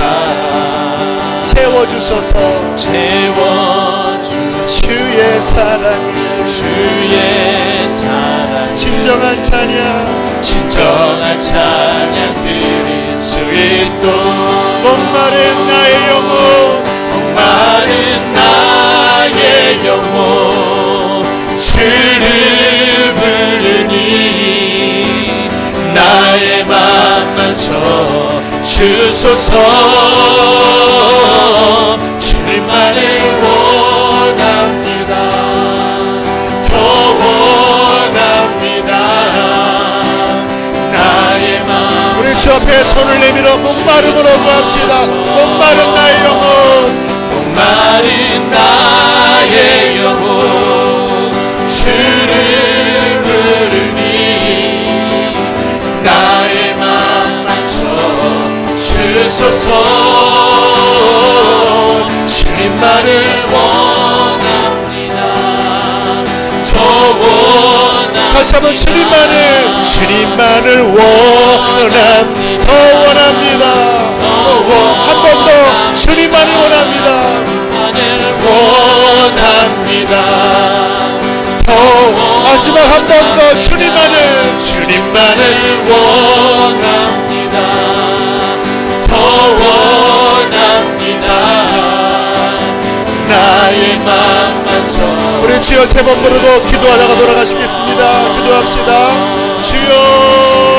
채워주소서. 채워주소서. 주의 사랑을, 주의 사랑 진정한 찬양, 진정한 찬양 드릴 수 있도록. 목마른 나의 영혼, 목마른 나의 영혼 주를 부르니 나의 맘 만져 주소서. 주님만을 원합니다. 더 원합니다. 나의 맘 우리 주 앞에 손을 내밀어 목마름으로 구합시다. 목마른 나의 영혼, 목마른 나의 영혼 주를 부르니 나의 맘 만져 주소서. 주님만을 원합니다. 더 원합니다. 다시 한번 주님만을 원합니다. 더 원합니다. 한 번 더 주님만을 원합니다. 원합니다. 더 마지막 한 번 더 주님만을 원합니다. 더 원합니다. 나의 맘 만져. 우리 주여 세 번 부르고 기도하다가 돌아가시겠습니다. 기도합시다. 주여